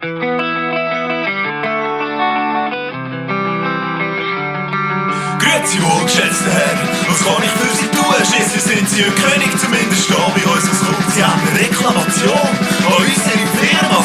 Grüezi wohl, geschätzter Herr, was kann ich für Sie tun? Schliesslich sind Sie ein König, zumindest da bei uns aus Kult. Sie haben eine Reklamation an unsere Firma